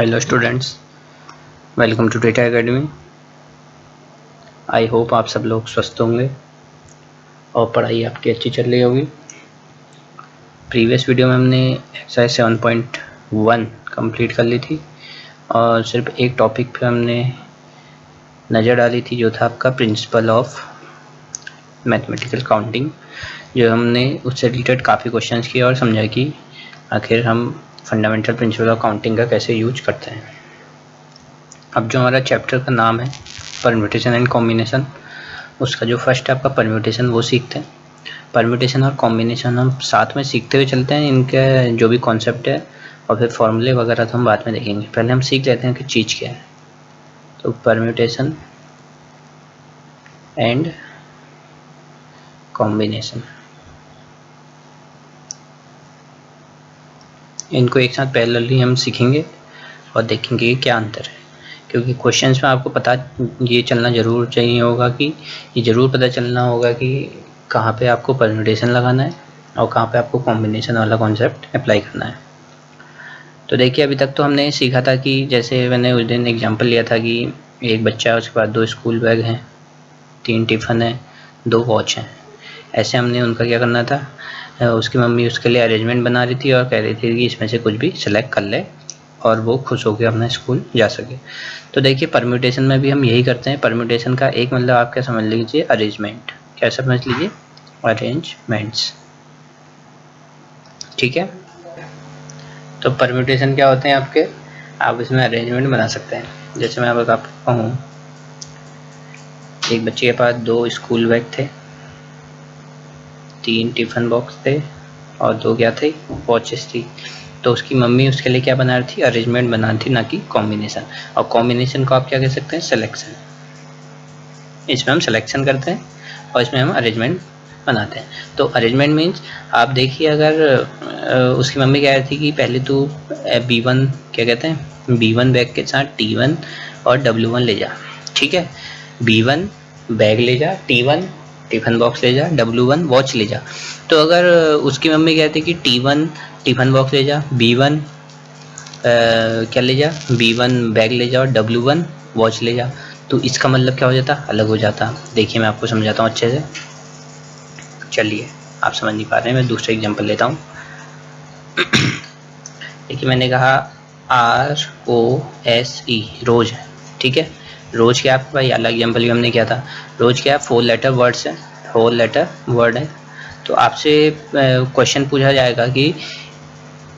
Hello students, welcome to data academy. I hope आप सब लोग स्वस्थ होंगे और पढ़ाई आपकी अच्छी चल रही होगी। प्रीवियस वीडियो में हमने एक्सरसाइज 7.1 कंप्लीट कर ली थी और सिर्फ एक टॉपिक पे हमने नज़र डाली थी, जो था आपका प्रिंसिपल ऑफ मैथमेटिकल काउंटिंग। जो हमने उससे रिलेटेड काफ़ी क्वेश्चंस किए और समझा कि आखिर हम फंडामेंटल प्रिंसिपल ऑफ काउंटिंग का कैसे यूज करते हैं। अब जो हमारा चैप्टर का नाम है परम्यूटेशन एंड कॉम्बिनेशन, उसका जो फर्स्ट है आपका परम्यूटेशन, वो सीखते हैं। परम्यूटेशन और कॉम्बिनेशन हम साथ में सीखते हुए चलते हैं, इनके जो भी कॉन्सेप्ट है और फिर फॉर्मूले वगैरह तो हम बाद में देखेंगे। पहले हम सीख लेते हैं कि चीज़ क्या है। तो परम्यूटेशन एंड कॉम्बिनेशन, इनको एक साथ पैरेलली हम सीखेंगे और देखेंगे कि क्या अंतर है। क्योंकि क्वेश्चंस में आपको पता ये चलना ज़रूर चाहिए होगा कि ये ज़रूर पता चलना होगा कि कहाँ पे आपको परम्यूटेशन लगाना है और कहाँ पे आपको कॉम्बिनेशन वाला कॉन्सेप्ट अप्लाई करना है। तो देखिए, अभी तक तो हमने सीखा था कि जैसे मैंने उस दिन एग्जांपल लिया था कि एक बच्चा है, उसके बाद 2 स्कूल बैग हैं, 3 टिफ़िन है, 2 वॉच हैं। ऐसे हमने उनका क्या करना था, उसकी मम्मी उसके लिए अरेंजमेंट बना रही थी और कह रही थी कि इसमें से कुछ भी सिलेक्ट कर ले और वो खुश होकर अपना स्कूल जा सके। तो देखिए, परम्यूटेशन में भी हम यही करते हैं। परम्यूटेशन का एक मतलब आप क्या समझ लीजिए, अरेंजमेंट। क्या समझ लीजिए, अरेंजमेंट्स। ठीक है, तो परम्यूटेशन क्या होते हैं आपके, आप इसमें अरेंजमेंट बना सकते हैं। जैसे मैं अब आपको कहूँ, एक बच्चे के पास 2 स्कूल बैग थे, 3 टिफ़िन बॉक्स थे और 2 क्या थे, वॉचेस थी। तो उसकी मम्मी उसके लिए क्या बना रही थी, अरेंजमेंट बना रही थी, ना कि कॉम्बिनेशन। और कॉम्बिनेशन को आप क्या कह सकते हैं, सिलेक्शन। इसमें हम सिलेक्शन करते हैं और इसमें हम अरेंजमेंट बनाते हैं। तो अरेंजमेंट मीन्स आप देखिए, अगर उसकी मम्मी कह रही थी कि पहले तो B1 क्या कहते हैं, B1 बैग के साथ T1 और W1 ले जा। ठीक है, B1 बैग ले जा, T1 टिफ़िन बॉक्स ले जा, W1 वॉच ले जा। तो अगर उसकी मम्मी कहती कि T1 टिफ़िन बॉक्स ले जा, B1 क्या ले जा, B1 बैग ले जा और W1 वॉच ले जा, तो इसका मतलब क्या हो जाता, अलग हो जाता। देखिए, मैं आपको समझाता हूँ अच्छे से। चलिए, आप समझ नहीं पा रहे हैं, मैं दूसरा एग्जांपल लेता हूँ। देखिए, मैंने कहा ROSE, रोज है। ठीक है, रोज क्या है भाई, अलग एग्जाम्पल भी हमने किया था। रोज क्या है, 4 लेटर वर्ड्स है, 4 लेटर वर्ड है। तो आपसे क्वेश्चन पूछा जाएगा कि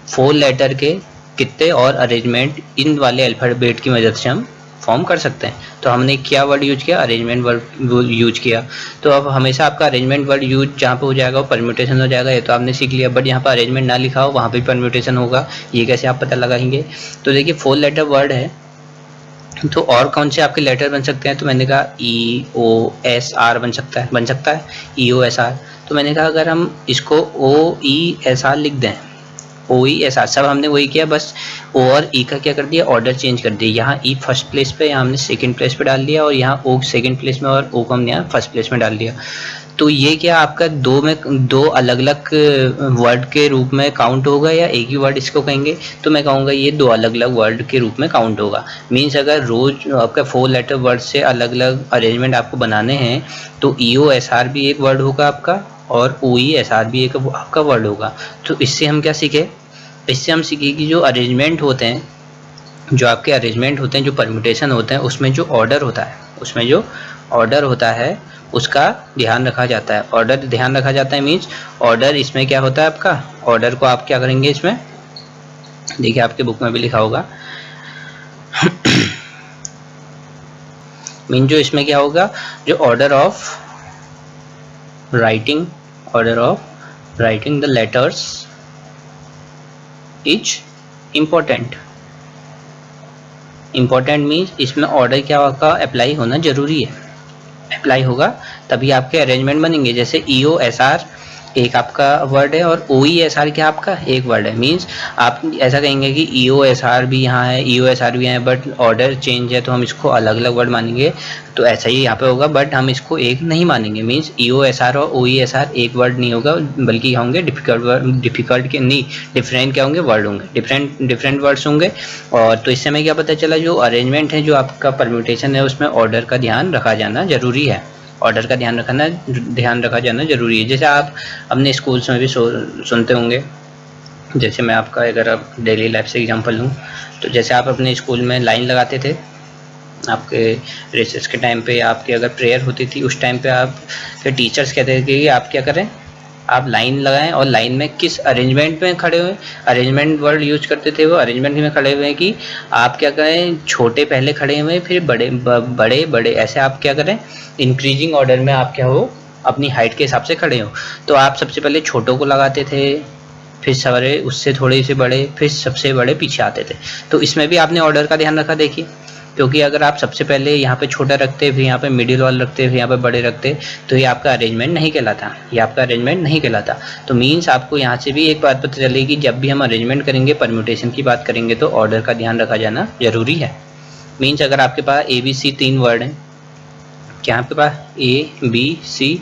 4 लेटर के कितने और अरेंजमेंट इन वाले अल्फाबेट की मदद से हम फॉर्म कर सकते हैं। तो हमने क्या वर्ड यूज किया, अरेंजमेंट वर्ड यूज किया। तो अब हमेशा आपका अरेंजमेंट वर्ड यूज जहाँ पे हो जाएगा वो परम्यूटेशन हो जाएगा। ये तो आपने सीख लिया, बट यहाँ पर अरेंजमेंट ना लिखा हो वहाँ पे परम्यूटेशन होगा। ये कैसे आप पता लगाएंगे। तो देखिए, 4 लेटर वर्ड है, तो और कौन से आपके लेटर बन सकते हैं। तो मैंने कहा EOSR बन सकता है, EOSR। तो मैंने कहा अगर हम इसको OESR लिख दें, OESR, सब हमने वही किया, बस O और E का क्या कर दिया, ऑर्डर चेंज कर दिया। यहाँ E फर्स्ट प्लेस पे, यहाँ हमने सेकंड प्लेस पे डाल दिया और यहाँ O सेकंड प्लेस में और O को हमने यहाँ फर्स्ट प्लेस में डाल दिया। तो ये क्या आपका दो अलग अलग वर्ड के रूप में काउंट होगा या एक ही वर्ड इसको कहेंगे। तो मैं कहूँगा ये 2 अलग अलग वर्ड के रूप में काउंट होगा। मीन्स अगर रोज आपका 4 लेटर वर्ड से अलग अलग अरेंजमेंट आपको बनाने हैं तो EOSR भी एक वर्ड होगा आपका और OESR भी एक आपका वर्ड होगा। तो इससे हम क्या सीखे, इससे हम सीखे कि जो अरेंजमेंट होते हैं, जो आपके अरेंजमेंट होते हैं, जो परम्यूटेशन होते हैं, उसमें जो ऑर्डर होता है उसका ध्यान रखा जाता है। ऑर्डर ध्यान रखा जाता है मीन्स ऑर्डर इसमें क्या होता है आपका, ऑर्डर को आप क्या करेंगे इसमें, देखिए आपके बुक में भी लिखा होगा। मीन जो इसमें क्या होगा, जो order of writing the letters is important means इसमें ऑर्डर क्या होगा, अप्लाई होना जरूरी है। अप्लाई होगा तभी आपके अरेंजमेंट बनेंगे। जैसे EOSR एक आपका वर्ड है और OESR क्या आपका एक वर्ड है। मींस आप ऐसा कहेंगे कि EOSR भी यहाँ है, EOSR भी यहाँ है, बट ऑर्डर चेंज है तो हम इसको अलग अलग वर्ड मानेंगे। तो ऐसा ही यहाँ पे होगा, बट हम इसको एक नहीं मानेंगे। मींस EOSR और OESR एक वर्ड नहीं होगा, बल्कि होंगे डिफिकल्ट के नहीं, डिफरेंट क्या होंगे, वर्ड होंगे, डिफरेंट वर्ड्स होंगे। और तो इससे हमें क्या पता चला, जो अरेंजमेंट है, जो आपका परम्यूटेशन है, उसमें ऑर्डर का ध्यान रखा जाना जरूरी है। ऑर्डर का ध्यान रखा जाना जरूरी है। जैसे आप अपने स्कूल्स में भी सुनते होंगे, जैसे मैं आपका अगर अब डेली लाइफ से एग्जांपल लूँ, तो जैसे आप अपने स्कूल में लाइन लगाते थे, आपके रिसेस के टाइम पे आपकी अगर प्रेयर होती थी, उस टाइम पे आपके टीचर्स कहते थे कि आप क्या करें, आप लाइन लगाएं और लाइन में किस अरेंजमेंट में खड़े हुए, अरेंजमेंट वर्ड यूज करते थे वो, अरेंजमेंट में खड़े हुए हैं कि आप क्या करें, छोटे पहले खड़े हुए फिर बड़े बड़े बड़े, ऐसे आप क्या करें, इंक्रीजिंग ऑर्डर में आप क्या हो, अपनी हाइट के हिसाब से खड़े हो। तो आप सबसे पहले छोटों को लगाते थे, फिर सवरे उससे थोड़े से बड़े, फिर सबसे बड़े पीछे आते थे। तो इसमें भी आपने ऑर्डर का ध्यान रखा, देखिए, क्योंकि अगर आप सबसे पहले यहाँ पे छोटा रखते, फिर यहाँ पे मिडिल वाला रखते, फिर यहाँ पे बड़े रखते, तो ये आपका अरेंजमेंट नहीं कहलाता, ये आपका अरेंजमेंट नहीं कहलाता। तो मीन्स आपको यहाँ से भी एक बात पता चलेगी, जब भी हम अरेंजमेंट करेंगे, परम्यूटेशन की बात करेंगे, तो ऑर्डर का ध्यान रखा जाना जरूरी है। मीन्स अगर आपके पास ABC 3 वर्ड हैं, क्या आपके पास ABC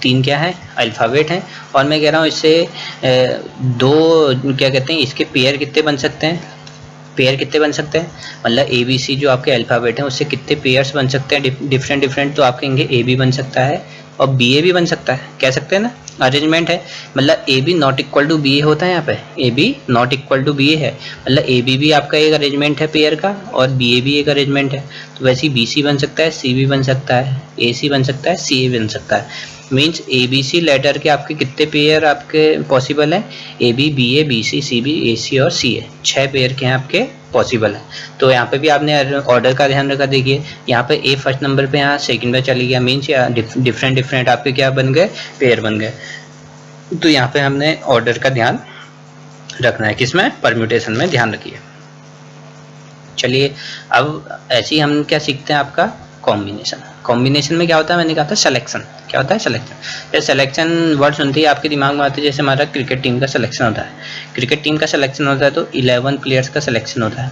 3 क्या है, अल्फ़ाबेट हैं, और मैं कह रहा हूँ इससे दो क्या कहते हैं, इसके पेयर कितने बन सकते हैं, पेयर कितने बन सकते हैं, मतलब ABC जो आपके अल्फ़ाबेट हैं उससे कितने पेयर्स बन सकते हैं डिफरेंट। तो आप कहेंगे AB बन सकता है और BA भी बन सकता है, कह सकते हैं ना, अरेंजमेंट है, मतलब AB not equal to BA होता है, यहाँ पे AB not equal to BA है, मतलब AB भी आपका एक अरेंजमेंट है पेयर का और BA भी एक अरेंजमेंट है। तो वैसे ही BC बन सकता है, C भी बन सकता है, AC बन सकता है, CA बन सकता है। मीन्स ABC लेटर के आपके कितने पेयर आपके पॉसिबल हैं, AB BA BC CB AC और CA, 6 पेयर के हैं आपके पॉसिबल है। तो यहाँ पे भी आपने ऑर्डर का ध्यान रखा, देखिए यहाँ पे A फर्स्ट नंबर पे, यहाँ सेकंड पे चली गया, मीन्स डिफरेंट आपके क्या बन गए, पेयर बन गए। तो यहाँ पे हमने ऑर्डर का ध्यान रखना है, किसमें, परम्यूटेशन में ध्यान रखिए। चलिए अब ऐसे ही हम क्या सीखते हैं, आपका कॉम्बिनेशन। कॉम्बिनेशन में क्या होता है, मैंने कहा था सिलेक्शन, क्या होता है, सिलेक्शन। ये सिलेक्शन वर्ड सुनते ही आपके दिमाग में आते हैं, जैसे हमारा क्रिकेट टीम का सिलेक्शन होता है, क्रिकेट टीम का सिलेक्शन होता है तो 11 प्लेयर्स का सिलेक्शन होता है।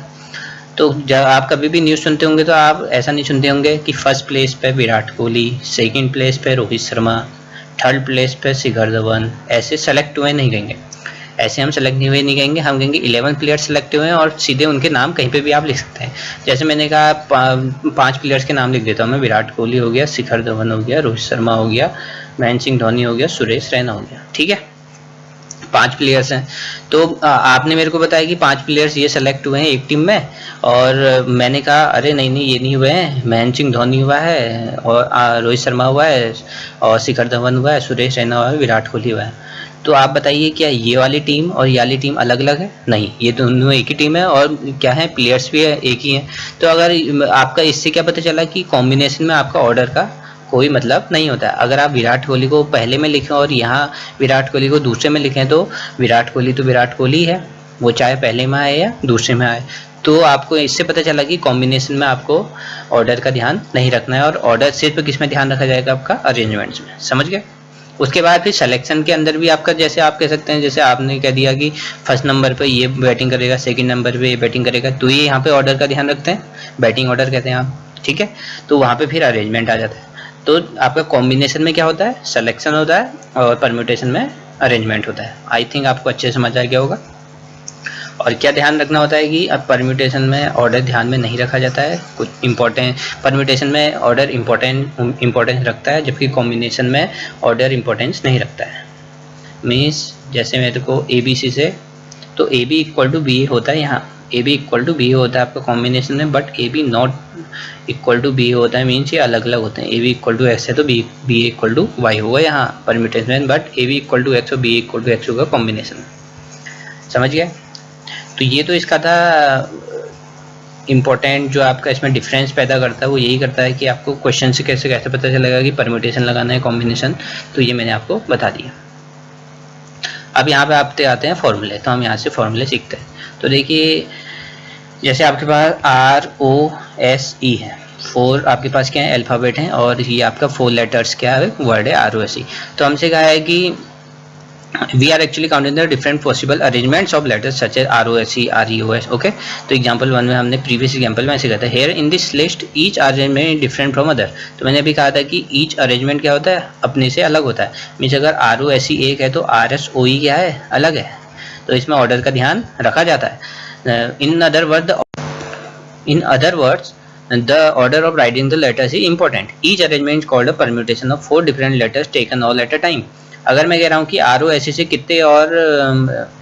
तो जब आप कभी भी न्यूज़ सुनते होंगे तो आप ऐसा नहीं सुनते होंगे कि फर्स्ट प्लेस पे विराट कोहली, सेकंड प्लेस पे रोहित शर्मा, थर्ड प्लेस पे शिखर धवन, ऐसे सेलेक्ट हुए नहीं कहेंगे, ऐसे हम सेलेक्ट नहीं हुए नहीं कहेंगे, हम कहेंगे 11 प्लेयर्स सेलेक्ट हुए हैं, और सीधे उनके नाम कहीं पे भी आप लिख सकते हैं। जैसे मैंने कहा 5 प्लेयर्स के नाम लिख देता हूँ मैं, विराट कोहली हो गया, शिखर धवन हो गया, रोहित शर्मा हो गया, महेंद्र सिंह धोनी हो गया, सुरेश रैना हो गया, ठीक है, 5 प्लेयर्स हैं। तो आपने मेरे को बताया कि 5 प्लेयर्स ये सेलेक्ट हुए हैं एक टीम में, और मैंने कहा अरे नहीं ये नहीं हुए हैं, महेंद्र सिंह धोनी हुआ है, और रोहित शर्मा हुआ है, और शिखर धवन हुआ है, सुरेश रैना हुआ है, विराट कोहली हुआ है। तो आप बताइए क्या ये वाली टीम और ये वाली टीम अलग अलग है? नहीं, ये दोनों एक ही टीम है, और क्या है, प्लेयर्स भी है एक ही है। तो अगर आपका इससे क्या पता चला कि कॉम्बिनेशन में आपका ऑर्डर का कोई मतलब नहीं होता है। अगर आप विराट कोहली को पहले में लिखें और यहाँ विराट कोहली को दूसरे में लिखें, तो विराट कोहली है, वो चाहे पहले में आए या दूसरे में आए। तो आपको इससे पता चला कि कॉम्बिनेशन में आपको ऑर्डर का ध्यान नहीं रखना है, और ऑर्डर सिर्फ किस में ध्यान रखा जाएगा, आपका अरेंजमेंट्स में, समझ गए। उसके बाद फिर सिलेक्शन के अंदर भी आपका, जैसे आप कह सकते हैं, जैसे आपने कह दिया कि फर्स्ट नंबर पे ये बैटिंग करेगा, सेकंड नंबर पे ये बैटिंग करेगा, तो ये यहाँ पे ऑर्डर का ध्यान रखते हैं, बैटिंग ऑर्डर कहते हैं आप, ठीक है। तो वहाँ पे फिर अरेंजमेंट आ जाता है। तो आपका कॉम्बिनेशन में क्या होता है, सिलेक्शन होता है, और परम्यूटेशन में अरेंजमेंट होता है। आई थिंक आपको अच्छे से समझ आ गया होगा। और क्या ध्यान रखना होता है कि अब परम्यूटेशन में ऑर्डर ध्यान में नहीं रखा जाता है, कुछ इंपॉर्टेंट, परम्यूटेशन में ऑर्डर इंपॉर्टेंस रखता है, जबकि कॉम्बिनेशन में ऑर्डर इंपॉर्टेंस नहीं रखता है। मीन्स जैसे मेरे को ABC से, तो AB इक्वल टू BA होता है, यहाँ AB इक्वल टू BA होता है आपका कॉम्बिनेशन में, but AB not equal to BA होता है। मीन्स ये अलग अलग होते हैं। AB इक्वल टू X है तो BA इक्वल टू Y होगा यहाँ परम्यूटेशन में, but AB equal to X और BA इक्वल टू X होगा कॉम्बिनेशन में, समझ गए। तो ये तो इसका था इम्पोर्टेंट, जो आपका इसमें डिफरेंस पैदा करता है वो यही करता है कि आपको क्वेश्चन से कैसे पता चलेगा कि परम्यूटेशन लगाना है, कॉम्बिनेशन। तो ये मैंने आपको बता दिया। अब यहाँ पे आप आते हैं फॉर्मूले, तो हम यहाँ से फॉर्मूले सीखते हैं। तो देखिए जैसे आपके पास ROSE है, 4 आपके पास क्या है, अल्फ़ाबेट हैं, और ये आपका 4 लेटर्स क्या है, वर्ड है ROSE। तो हमसे कहा है कि we are actually counting the different possible arrangements of letters such as ROSE, REOS. okay, तो एग्जांपल 1 में हमने प्रीवियस एग्जांपल में ऐसे कहा था here in this list each arrangement is different from other. तो मैंने अभी कहा था कि each arrangement क्या होता है, अपने से अलग होता है. मीन्स अगर ROSE एक है तो RSOE क्या है, अलग है. तो इसमें ऑर्डर का ध्यान रखा जाता है. in other words the order of writing the letters is important. Each arrangement is called a permutation of 4 different letters taken all at a time. अगर मैं कह रहा हूँ कि ROSE से कितने और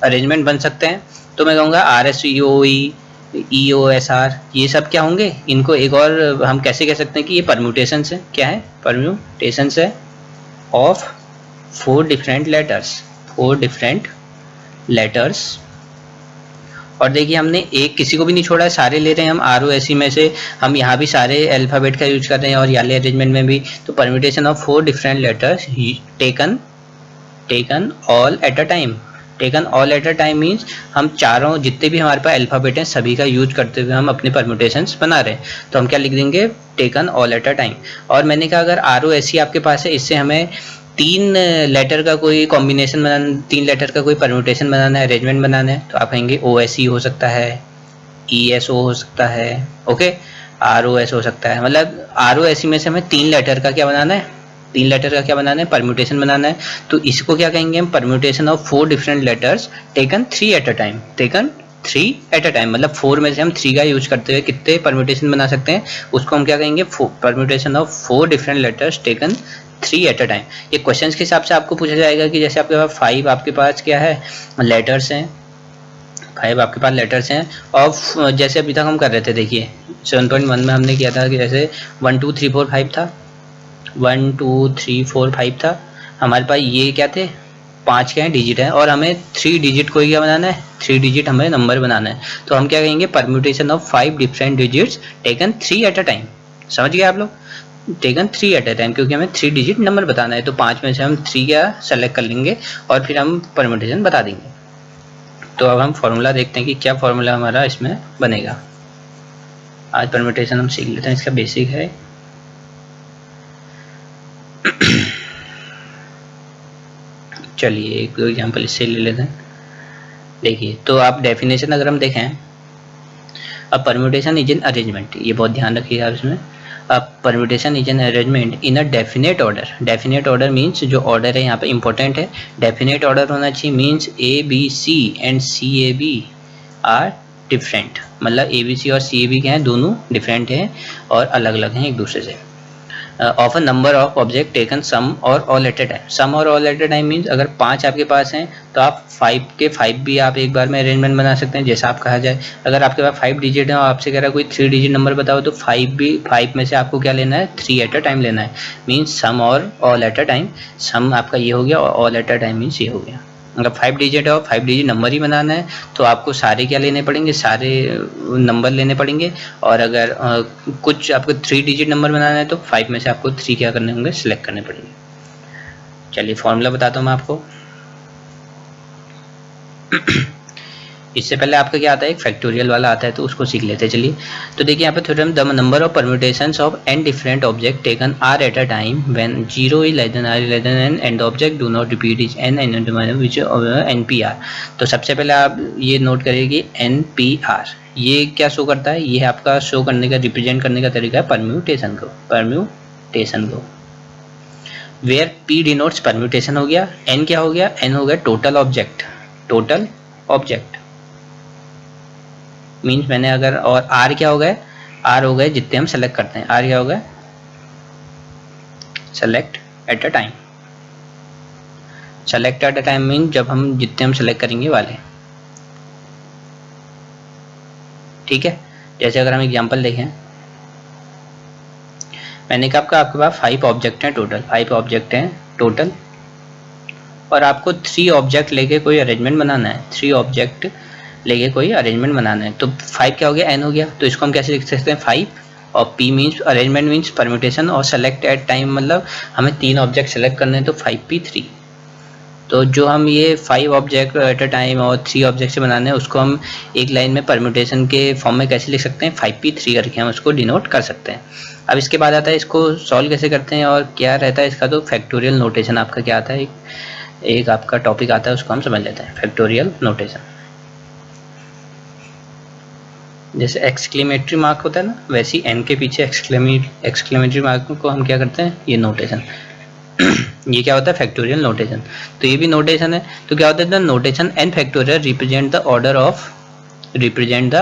अरेंजमेंट बन सकते हैं, तो मैं कहूँगा RSOE, EOSR, ये सब क्या होंगे, इनको एक और हम कैसे कह सकते हैं कि ये परम्यूटेशन है. क्या है, परम्यूटेशन है ऑफ 4 डिफरेंट लेटर्स. और देखिए हमने एक किसी को भी नहीं छोड़ा है, सारे ले रहे हैं हम ROSE में से. हम यहाँ भी सारे अल्फ़ाबेट का यूज कर रहे हैं और वाले अरेंजमेंट में भी. तो permutation of 4 different letters taken all at a time. Taken all at a time means हम चारों जितने भी हमारे पास अल्फ़ाबेट हैं सभी का यूज करते हुए हम अपने परम्यूटेशंस बना रहे हैं. तो हम क्या लिख देंगे, taken all at a time. और मैंने कहा अगर ROSE आपके पास है, इससे हमें 3 लेटर का कोई कॉम्बिनेशन बनाना, 3 लेटर का कोई परम्यूटेशन बनाना है, अरेंजमेंट बनाना है, तो आप कहेंगे OSE हो सकता है, ESO हो सकता है, ओके, ROS हो सकता है. मतलब ROSE में से हमें 3 लेटर का क्या बनाना है, 3 लेटर का क्या बनाना है, परम्यूटेशन बनाना है. तो इसको क्या कहेंगे हम, permutation of 4 different letters taken 3 eight a time. Taken 3 eight a time मतलब 4 में से हम 3 का यूज करते हुए कितने परम्यूटेशन बना सकते हैं, उसको हम क्या कहेंगे, permutation of 4 different letters taken 3 eight a time. ये क्वेश्चंस के हिसाब से आपको पूछा जाएगा कि जैसे आपके पास 5 आपके पास क्या है, लेटर्स हैं, 5 आपके पास लेटर्स हैं. और जैसे अभी तक हम कर रहे थे, देखिए 7.1 में हमने किया था कि जैसे 1 2 3 4 5 था, 1 2 3 4 5 था. हमारे पास ये क्या थे, 5 क्या है, डिजिट है. और हमें 3 डिजिट कोई क्या बनाना है, 3 डिजिट हमें नंबर बनाना है. तो हम क्या कहेंगे, permutation of 5 different digits taken 3 eight a time. समझ गए आप लोग, टेकन 3 एट अ टाइम, क्योंकि हमें 3 डिजिट नंबर बताना है. तो 5 में से हम 3 क्या सेलेक्ट कर लेंगे और फिर हम परम्यूटेशन बता देंगे. तो अब हम फॉर्मूला देखते हैं कि क्या फॉर्मूला हमारा इसमें बनेगा. आज परम्यूटेशन हम सीख लेते हैं, इसका बेसिक है. चलिए एक एग्जांपल इससे ले लेते हैं. देखिए तो आप डेफिनेशन अगर हम देखें, अब परम्यूटेशन इज एन अरेंजमेंट, ये बहुत ध्यान रखिएगा आप इसमें. अब permutation is an arrangement in a definite order. Definite order means जो ऑर्डर है यहाँ पे इंपॉर्टेंट है, डेफिनेट ऑर्डर होना चाहिए. Means ABC and CAB are different. मतलब ABC और CAB क्या है, दोनों डिफरेंट हैं और अलग अलग हैं एक दूसरे से. Of a number of object taken some or all at a time. Some or all at a time means अगर 5 आपके पास हैं तो आप 5 के 5 भी आप एक बार में अरेंजमेंट बना सकते हैं, जैसा आप कहा जाए. अगर आपके पास 5 डिजिट है और आपसे कह रहा है कोई 3 डिजिट नंबर बताओ, तो 5 में से आपको क्या लेना है, 3 एट अ टाइम लेना है. Means some or all at a time. सम आपका ये हो गया और all at a time means ये हो गया. अगर 5 डिजिट है और 5 डिजिट नंबर ही बनाना है तो आपको सारे क्या लेने पड़ेंगे, सारे नंबर लेने पड़ेंगे. और अगर कुछ आपको 3 डिजिट नंबर बनाना है तो 5 में से आपको 3 क्या करने होंगे, सिलेक्ट करने पड़ेंगे. चलिए फॉर्मूला बताता हूँ मैं आपको. इससे पहले आपका क्या आता है, एक फैक्टोरियल वाला आता है, तो उसको सीख लेते हैं. चलिए तो देखिए यहाँ पे theorem, the number of permutations of n different object taken r at a time when 0 is less than r less than n and object do not repeat is n which NPR. तो सबसे पहले आप ये note करिए कि NPR ये क्या show करता है, ये आपका शो करने का, रिप्रेजेंट करने का तरीका है परम्यूटेशन को. वेयर P डिनोट्स परम्यूटेशन हो गया, N क्या हो गया, N हो गया टोटल ऑब्जेक्ट. मीन्स मैंने अगर, और R क्या हो गए, R हो गए जितने हम सेलेक्ट करते हैं. R क्या हो गए, select eight a time. Select eight a time means जब हम जितने हम सेलेक्ट करेंगे वाले. ठीक है. जैसे अगर हम एग्जांपल देखें, मैंने कहा आपके पास 5 ऑब्जेक्ट हैं टोटल, 5 ऑब्जेक्ट हैं टोटल, और आपको 3 ऑब्जेक्ट लेके कोई अरेंजमेंट बनाना है. 3 ऑब्जेक्ट लेके कोई अरेंजमेंट बनाना है. तो 5 क्या हो गया, N हो गया. तो इसको हम कैसे लिख सकते हैं, 5 और P means arrangement means permutation, और सेलेक्ट एट टाइम मतलब हमें 3 ऑब्जेक्ट सेलेक्ट करने हैं, तो 5P3. तो जो हम ये 5 ऑब्जेक्ट एट अ टाइम और 3 ऑब्जेक्ट से बनाने हैं, उसको हम एक लाइन में परम्यूटेशन के फॉर्म में कैसे लिख सकते हैं, 5P3 करके हम उसको डिनोट कर सकते हैं. अब इसके बाद आता है इसको सॉल्व कैसे करते हैं और क्या रहता है इसका. तो फैक्टोरियल नोटेशन आपका क्या आता है, एक आपका टॉपिक आता है, उसको हम समझ लेते हैं, फैक्टोरियल नोटेशन। जैसे एक्सक्लेमेटरी मार्क होता है ना, वैसे ही एन के पीछे एक्सक्लेमेटरी मार्क को हम क्या करते हैं, ये नोटेशन ये क्या होता है, फैक्टोरियल नोटेशन। तो ये भी नोटेशन है। तो क्या होता है, the notation n factorial represent the order of represent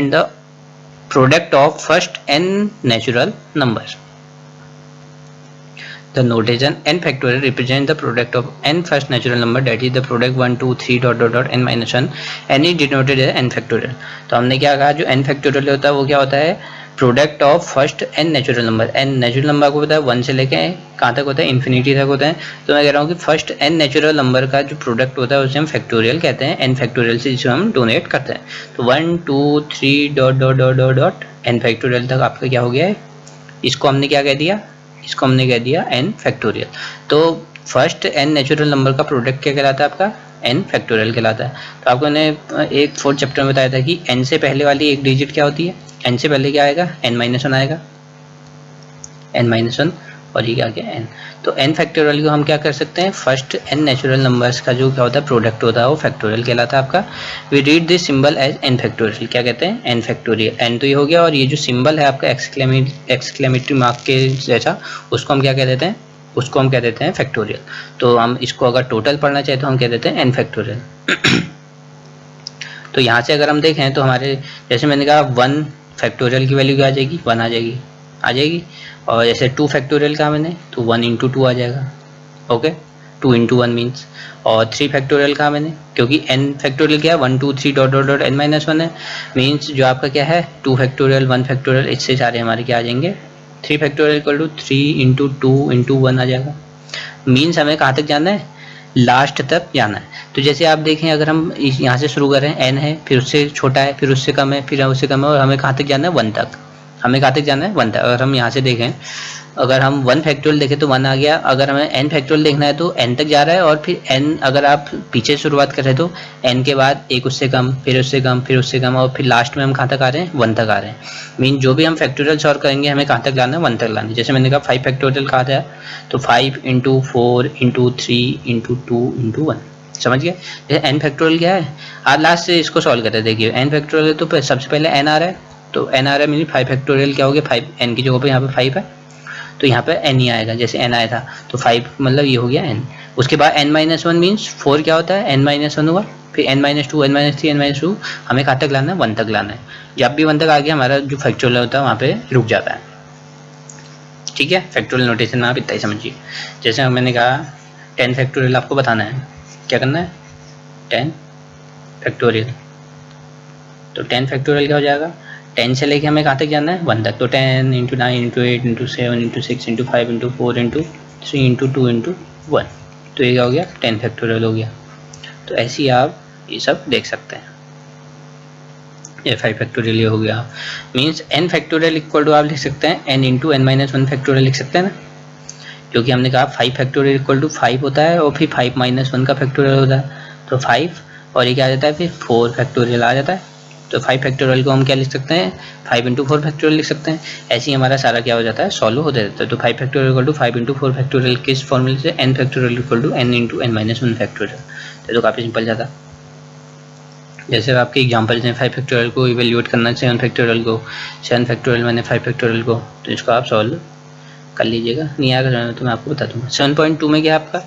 the product of first n natural number. The notation n factorial represents the product of n first natural number, that is the product 1 2 3 dot dot dot n minus 1, n is denoted as n factorial। तो हमने क्या कहा, जो n factorial होता है वो क्या होता है, product of first n natural number. n natural number को पता है 1 से लेके कहाँ तक होता है, इन्फिनिटी तक होता है। तो मैं कह रहा हूँ कि फर्स्ट n नेचुरल नंबर का जो प्रोडक्ट होता है उसे हम फैक्टोरियल कहते हैं, n फैक्टोरियल से जिसे हम डोनेट करते हैं। तो 1 2 3 dot dot dot dot dot n factorial तक आपका क्या हो गया है, इसको हमने क्या कह दिया, इसको हमने कह दिया n फैक्टोरियल। तो फर्स्ट n नेचुरल नंबर का प्रोडक्ट क्या कहलाता है, आपका n फैक्टोरियल कहलाता है। तो आपको ने एक 4th चैप्टर में बताया था कि n से पहले वाली एक डिजिट क्या होती है, n से पहले क्या आएगा, n-1 आएगा, n-1 और ये क्या गया n। तो n फैक्टोरियल को हम क्या कर सकते हैं, फर्स्ट n नेचुरल नंबर्स का जो क्या होता है प्रोडक्ट होता है वो फैक्टोरियल कहलाता है आपका। We read this symbol as n factorial, क्या कहते हैं, n फैक्टोरियल। n तो ये हो गया, और ये जो सिंबल है आपका एक्सक्लेमेटरी मार्क के जैसा, उसको हम क्या कह देते हैं, उसको हम कह देते हैं फैक्टोरियल। तो हम इसको अगर टोटल पढ़ना चाहे तो हम कह देते हैं n फैक्टोरियल। तो यहाँ से अगर हम देखें तो हमारे, जैसे मैंने कहा 1 फैक्टोरियल की वैल्यू क्या आ जाएगी, 1 आ जाएगी। और जैसे 2 फैक्टोरियल का मैंने, तो 1 इंटू 2 आ जाएगा, ओके, 2 इंटू 1 मीन्स। और 3 फैक्टोरियल का मैंने, क्योंकि n फैक्टोरियल क्या है, 1 2 3 डॉट डॉट डॉट n-1 है, मीन्स जो आपका क्या है 2 फैक्टोरियल 1 फैक्टोरियल, इससे सारे हमारे क्या आ जाएंगे, 3 factorial equal to 3 into 2 into 1 आ जाएगा। मीन्स हमें कहाँ तक जाना है, लास्ट तक जाना है। तो जैसे आप देखें, अगर हम यहाँ से शुरू करें, n है, फिर उससे छोटा है, फिर उससे कम है, फिर उससे कम है, और हमें कहाँ तक जाना है, 1 तक। हमें कहाँ तक जाना है, 1 तक। अगर हम यहाँ से देखें, अगर हम 1 फैक्टोरियल देखें तो 1 आ गया। अगर हमें n फैक्टोरियल देखना है तो n तक जा रहा है, और फिर n अगर आप पीछे शुरुआत करें तो n के बाद एक उससे कम, फिर उससे कम, फिर उससे कम, और फिर लास्ट में हम कहाँ तक आ रहे हैं, 1 तक आ रहे हैं। मीन जो भी हम फैक्टोरियल सॉल्व करेंगे हमें कहाँ तक लाना है, 1 तक लाना है। जैसे मैंने कहा 5 फैक्टोरियल कहा था, तो 5 इंटू 4 इंटू 3 इंटू 2 इंटू 1, समझ गए। जैसे n फैक्टोरियल क्या है, आज लास्ट से इसको सॉल्व करते हैं। देखिए n फैक्टोरियल तो सबसे पहले n आ रहा है, तो n आ रहा है, मीन 5 फैक्टोरियल क्या हो गया, 5 n की जगह पे यहाँ पे 5 है, तो यहाँ पे n ही आएगा। जैसे n आया था तो 5 मतलब ये हो गया n। उसके बाद n-1 मीन्स 4 क्या होता है, n-1 हुआ, फिर n-2 n-3 n-2, हमें कहाँ तक लाना है, 1 तक लाना है। जब भी 1 तक आ गया हमारा जो फैक्टोरियल होता है वहाँ पे रुक जाता है, ठीक है। फैक्टोरियल नोटेशन में आप इतना ही समझिए। जैसे मैंने कहा 10 फैक्टोरियल आपको बताना है, क्या करना है, 10 फैक्टोरियल। तो 10 फैक्टोरियल क्या हो जाएगा, 10 से लेके हमें कहाँ तक जाना है, 1 तक। तो 10 into 9 into 8 into 7 into 6 into 5 into 4 into 3 into 2 into 1, तो ये क्या हो गया, 10 फैक्टोरियल हो गया। तो ऐसे ही आप ये सब देख सकते हैं। ये 5 फैक्टोरियल ये हो गया, means n factorial equal to आप लिख सकते हैं n इंटू n-1 फैक्टोरियल लिख सकते हैं ना, क्योंकि हमने कहा 5 फैक्टोरियल इक्वल टू 5 होता है, और फिर 5-1 का फैक्टोरियल होता है, तो 5 और ये क्या आ जाता है, फिर 4 फैक्टोरियल आ जाता है। तो 5 फैक्टोरियल को हम क्या लिख सकते हैं, 5 इंटू 4 फैक्टोरियल लिख सकते हैं। ऐसे ही हमारा सारा क्या हो जाता है, सॉल्व हो जाता है। तो 5 factorial equal to 5 into 4 factorial किस फॉर्मूले से, n factorial equal to n into n-1 factorial. तो काफ़ी सिंपल जाता। जैसे आपके एग्जाम्पल हैं, 5 फैक्टोरियल को इवेल्यूएट करना है 7 फैक्टोरियल को, 7 फैक्टोरियल मैंने 5 फैक्टोरियल को, तो इसको आप सॉल्व कर लीजिएगा। नहीं आएगा तो मैं आपको बता दूँगा। 7.2 में क्या है आपका,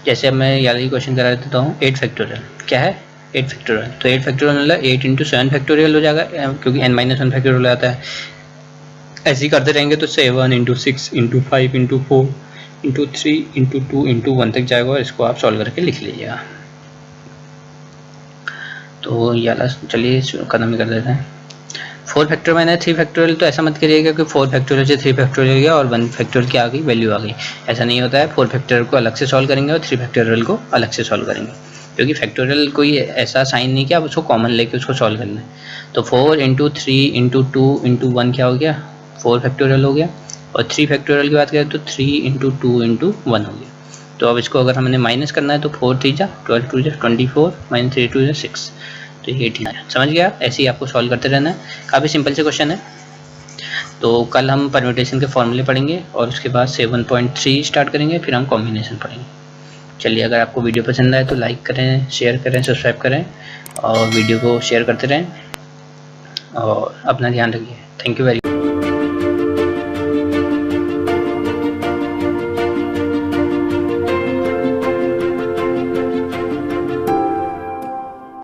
जैसे अब मैं याद क्वेश्चन करा देता हूँ, 8 फैक्टोरियल क्या है, 8 फैक्टोरियल। तो 8 फैक्टोरियल मतलब 8 इंटू 7 फैक्टोरियल हो जाएगा, क्योंकि n-1 फैक्टोरियल आता है। ऐसे ही करते रहेंगे तो 7 into 6 into 5 into 4 into 3 into 2 into 1 तक जाएगा, और इसको आप सॉल्व करके लिख लीजिएगा। तो यार चलिए खत्म ही कर देते हैं। 4 फैक्टोरियल मैंने 3 फैक्टोरियल, तो ऐसा मत करिएगा कि 4 फैक्टोरियल से 3 फैक्टोरियल गया और 1 फैक्टोरियल की आ गई वैल्यू आ गई, ऐसा नहीं होता है। 4 फैक्टोरियल को अलग से सॉल्व करेंगे और 3 फैक्टोरियल को अलग से सॉल्व करेंगे, क्योंकि फैक्टोरियल कोई ऐसा साइन नहीं कि आप उसको कॉमन लेके उसको सॉल्व कर लें। तो 4 इंटू 3 इंटू 2 इंटू 1 क्या हो गया, 4 फैक्टोरियल हो गया। और 3 फैक्टोरियल की बात करें तो 3 इंटू 2 इंटू 1 हो गया। तो अब इसको अगर हमने माइनस करना है तो 4 3 जा 12 2 जा 24 माइनस 3 2 जा 6, तो ये 18 है। समझ गया। ऐसे ही आपको सॉल्व करते रहना है, काफ़ी सिंपल से क्वेश्चन है। तो कल हम परम्यूटेशन के फॉर्मूले पढ़ेंगे और उसके बाद 7.3 स्टार्ट करेंगे, फिर हम कॉम्बिनेशन पढ़ेंगे। चलिए, अगर आपको वीडियो पसंद आए तो लाइक करें, शेयर करें, सब्सक्राइब करें और वीडियो को शेयर करते रहें और अपना ध्यान रखिए। Thank you very much.